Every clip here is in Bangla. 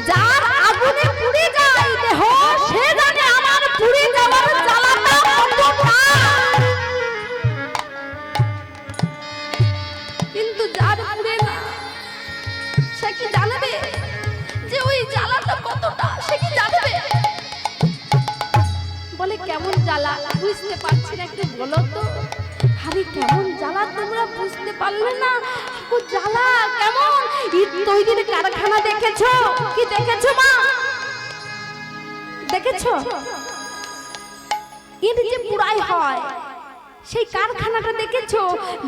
যার আগুনে পুড়ে যায় দেহ সে জানে আমার পুড়ে যাওয়ার জ্বালাটা কতটা। কিন্তু যার পুড়ে না সে কি জানবে যে ওই জ্বালাটা কতটা? সে কি জানবে? বলে কেমন জ্বালা বুঝতে পারছি না, একটু বলো তো। আরে কেমন জ্বালা তোমরা বুঝতে পারলে না? ও জ্বালা কেমন? ইট তৈরির কারখানা দেখেছো? কি দেখেছো মা? দেখেছো? ইট যে পুরাই হয় সেই কারখানাটা দেখেছো?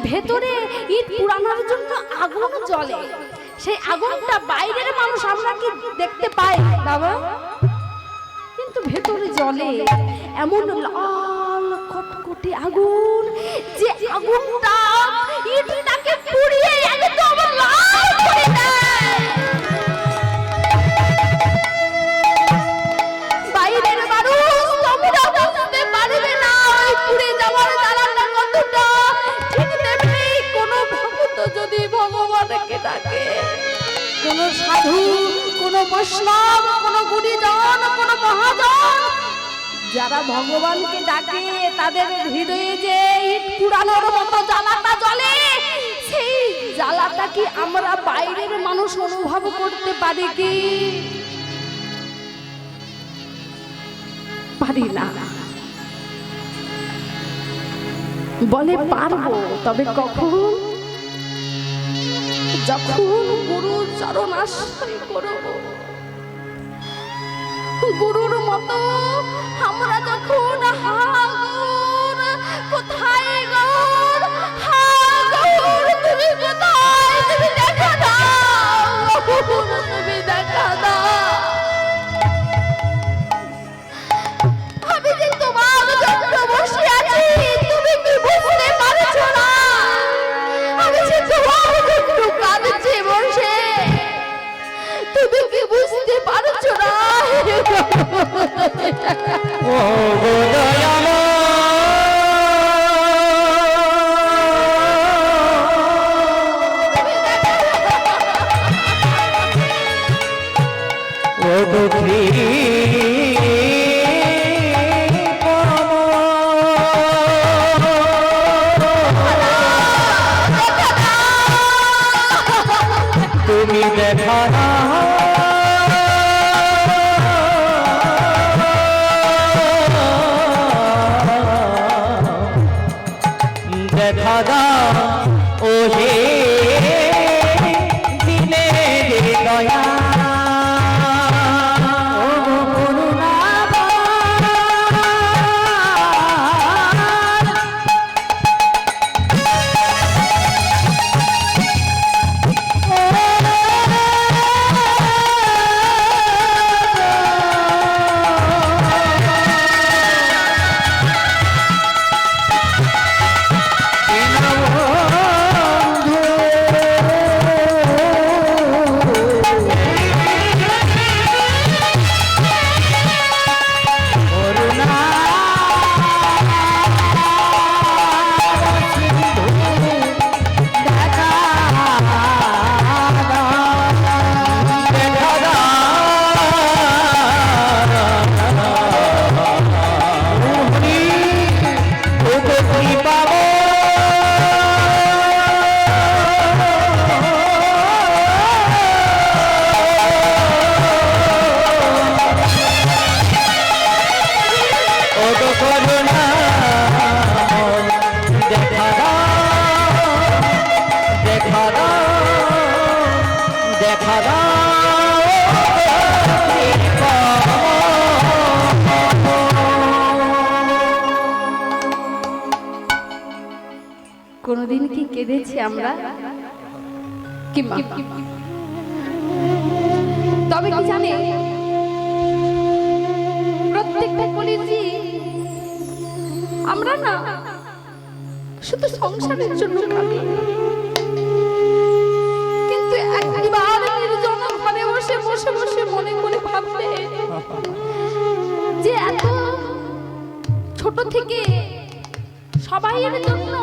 ভেতরে ইট পুরানোর জন্য আগুন জ্বলে। সেই আগুনটা বাইরের মানুষ আমরা কি দেখতে পাই বাবা? কিন্তু ভেতরে জ্বলে এমন লাল কটকটে আগুন যে আগুনটা ইটটাকে পুড়িয়ে একদম লাল করে দেয়। বাইরের মানুষ তোমরা বুঝতে পারবে না ওই পুড়ে যাওয়ার জ্বালাটা কতটা। ঠিক তেমনি কোন ভক্ত যদি ভগবানকে ডাকে, কোন সাধু, কোন বৈষ্ণব, কোন গুণীজন, কোন মহাজন যারা ভগবানকে ডাকে তাদের হৃদয়ে যে ইট পুরানোর মতো জ্বালাটা জ্বলে, সেই জ্বালাটা কি আমরা বাইরের মানুষ অনুভব করতে পারি কি? পারি না। বলে পারবো, তবে কখন? যখন গুরু চরণ আশ্রয় করব, গুরুর মতো আমরা যখন হাগুর কোথায় গৌর, হাগুর তুমি কোথায়, তুমি দেখা দাও, তুমি দেখা দাও। আমি যে তোমার জন্য বসে আছি তুমি কি বুঝতে পারছো না? আমি যে তোমার জন্য কাঁদছি বসে, তুমি কি বুঝতে পারছো না? ও দয়াময় ও দুঃখী তুমি দেখা না দেখা দাও ও হে দিনের দয়া ও করুণা কোনদিন কি কেঁদেছি আমরা? তবে কি জানে প্রত্যেকটা কলিজি আমরা না শুধু সংসারের জন্য কাঁদি, কিন্তু একবার নির্জন ঘরে বসে বসে বসে মনে করে ভাববে যে এত ছোট থেকে সবাইয়ের জন্য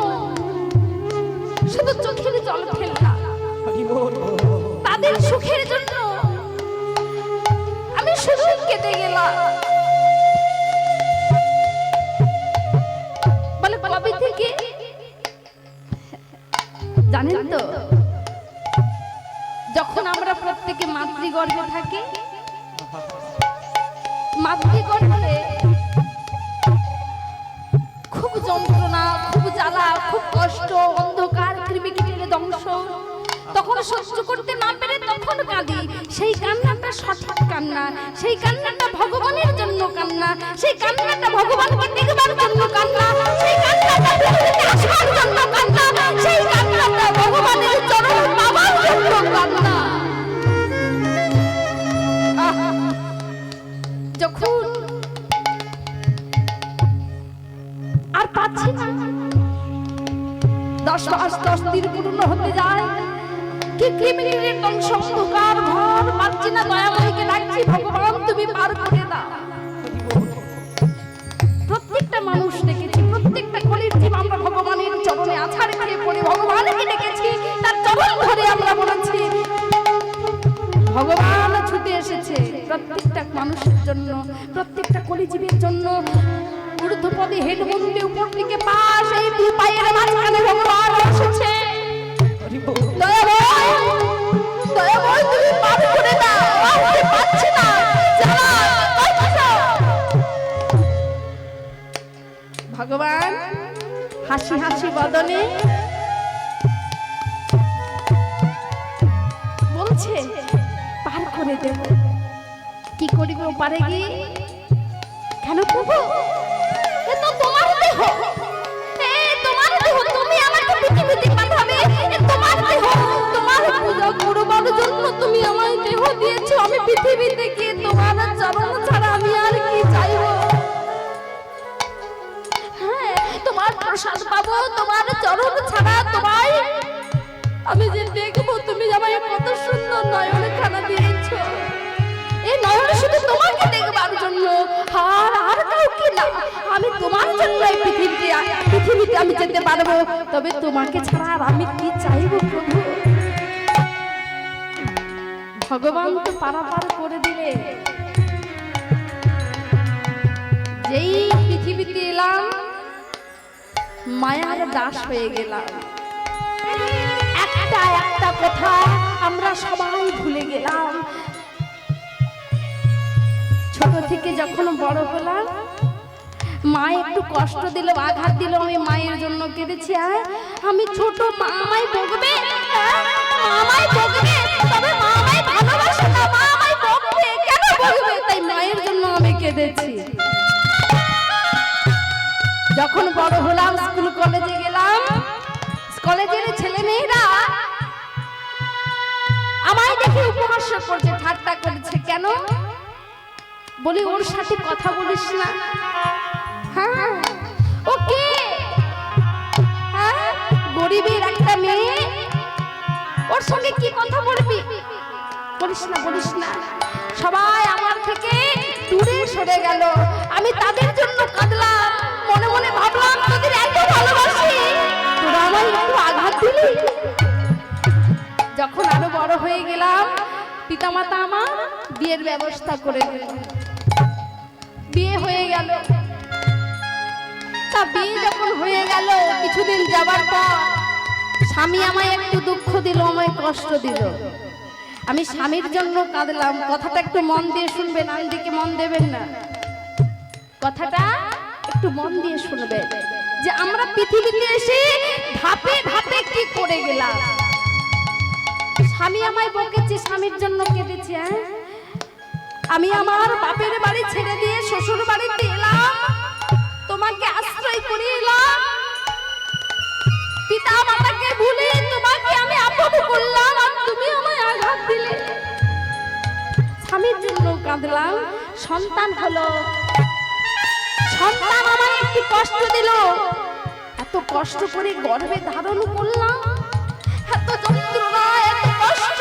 শুধু চোখের জল ফেললাম, যখন আমরা প্রত্যেকে মাতৃগর্ভে থাকি, মাতৃগর্ভে খুব যন্ত্রণা, খুব জ্বালা, খুব কষ্ট, অন্ধকার, কৃমিকীটের দংশন, তখন সহ্য করতে না পেরে তখন কাঁদি। সেই কান্নাটা সঠিক কান্না, সেই কান্নাটা ভগবানের জন্য কান্না, সেই কান্নাটা ভগবানকে দেখবার জন্য কান্না, সেই কান্নাটা পৃথিবীতে আসার জন্য কান্না, সেই কান্নাটা ভগবানের চরণ পাবার জন্য কান্না। যখন আর পাচ্ছি না, 10 মাস 10 দিন পূর্ণ হতে যায়, কি কৃমিকীটের দংশ, অন্ধকার ঘর, পাচ্ছি না, দয়াময়কে ডাকছি, ভগবান তুমি পার করে দাও। প্রত্যেকটা মানুষ ডেকেছি, প্রত্যেকটা কলির জীব আমরা ভগবানের চরণে আছাড় খেয়ে পড়ে ভগবানকে ডেকেছি, তার চরণ ধরে আমরা বলেছি, ভগবান ছুটে এসেছে প্রত্যেকটা মানুষের জন্য, প্রত্যেকটা কলিজীবের জন্য। ঊর্ধ্বপদে হেডমুন্ডে উপর দিকে পাশ, এই দুই পায়ের মাঝখানে ভগবান এসেছে। দয়াময়, দয়াময় তুমি পার করে দাও, আমি পাচ্ছি না, জ্বালা, কষ্ট। ভগবান হাসি হাসি বদনে বলছে পার করে দেব। কি করিব পারে কি? কেন প্রভু, এ তো তোমার দেহ, এ তোমার দেহ, তুমি আমাকে পৃথিবীতে পাঠাবে, এ তোমার দেহ, তোমার পূজা করবার জন্য তুমি আমায় দেহ দিয়েছো। আমি পৃথিবীতে গিয়ে তোমার চরণ ছাড়া আমি আর কি চাইবো? হ্যাঁ, তোমার প্রসাদ পাবো, তোমার চরণ ছাড়া তোমায় আমি যে দেখবো, তুমি আমায় কত সুন্দর নয়ন খানা দিয়েছো। এই নয়ন শুধু তোমাকে দেখবার জন্য, আর কাউকে না। আমি তোমার জন্য এই পৃথিবীতে আমি যেতে পারবো, তবে তোমাকে ছাড়া আর আমি কি চাইবো প্রভু? ভগবান তো পারাপার করে দিলে। যেই পৃথিবীতে এলাম, মায়ার দাস হয়ে গেলাম। একটা একটা কথা আমরা সবাই ভুলে গেলাম। ছোট থেকে যখন বড় হলাম, মা একটু কষ্ট দিল, আঘাত দিল, আমি মায়ের জন্য কেঁদেছি। আমি ছোট, মা আমায় বকবে, মা আমায় বকবে, তবে মা আমায় ভালোবাসে না, মা আমায় বকবে, কেন বকবে? তাই মায়ের জন্য আমি কেঁদেছি। যখন বড় হলাম, স্কুল কলেজে গেলাম, কলেজের ছেলে মেয়েরা আমায় দেখে উপহাস করছে, ঠাট্টা করছে। কেন? বলি ওর সাথে কথা বলিস না। হ্যাঁ, ওকে, হ্যাঁ, গরিবের একটা মেয়ে, ওর সঙ্গে কি কথা বলবি? বলিস না, বলিস না। সবাই আমার থেকে দূরে সরে গেল। আমি তাদের জন্য কাঁদলাম, মনে মনে ভাবলাম তোদের এত ভালোবাসি, তোরা আমায় একটু আঘাত দিলি। যখন আরো বড় হয়ে গেলাম, পিতামাতা আমার বিয়ের ব্যবস্থা করে দিল। বিয়ে হয়ে গেল। তা বিয়ে যখন হয়ে গেল, কিছুদিন যাবার পর স্বামী আমায় একটু দুঃখ দিল, আমায় কষ্ট দিল। আমি স্বামীর জন্য কাঁদলাম। কথাটা একটু মন দিয়ে শুনবেন, আন্দিকে মন দেবেন না। কথাটা একটু মন দিয়ে শুনবেন, যে আমরা পৃথিবীতে এসে ধাপে ধাপে কি করে গেলাম। স্বামী আমায় বকেছে, স্বামীর জন্য কেঁদেছি। আমি আমার বাপের বাড়ি ছেড়ে দিয়ে শ্বশুর বাড়িতে এলাম, তোমাকে আশ্রয় করে এলাম। পিতা মাতাকে ভুলে তোমাকে আমি আপন করলাম, আর তুমি আমায় আঘাত দিলে। স্বামীর জন্য কাঁদলাম। সন্তান হলো, সন্তান আমায় একটু কষ্ট দিল। এত কষ্ট করে গর্ভে ধারণ করলাম, এত যন্ত্রণা, এত কষ্ট,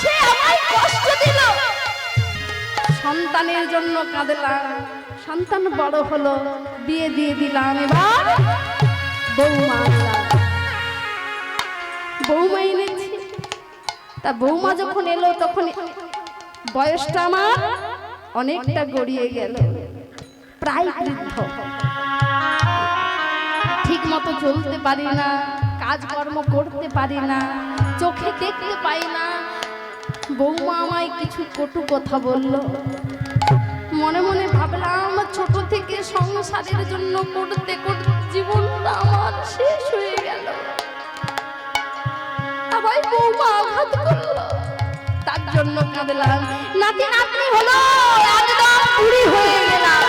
সে আমায় কষ্ট দিল। সন্তানের জন্য কাঁদলাম। সন্তান বড় হলো, বিয়ে দিয়ে দিলাম। এবার বৌমা আনলাম, বৌমা এনেছি। তা বৌমা যখন এলো, তখন বয়সটা আমার অনেকটা গড়িয়ে গেল, প্রায় বৃদ্ধ। ঠিক মতো চলতে পারি না, কাজকর্ম করতে পারি না, চোখে দেখতে পাই না। বৌমা আমায় কিছু কটু কথা বলল। মনে মনে ভাবলাম ছোট থেকে সংসারের জন্য করতে করতে জীবনটা আমার শেষ হয়ে গেল। আবার বৌমা আঘাত করলো, তার জন্য কাঁদলাম। নাতি নাতনি হলো, একদম বুড়ি হয়ে গেলাম।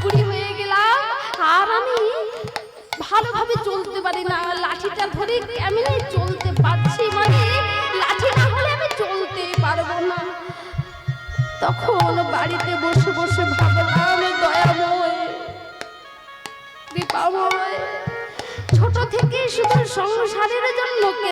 বুড়ি হয়ে গেলাম আর আমি ভালোভাবে চলতে পারি না। লাঠিটা ধরে কেমনি চলতে পারছি, মানে লাঠি না হলে আমি চলতে পারবো না। তখন বাড়িতে বসে বসে ভাবলাম, দয়াময় কৃপাময়, ছোট থেকে শুধু সংসারের জন্য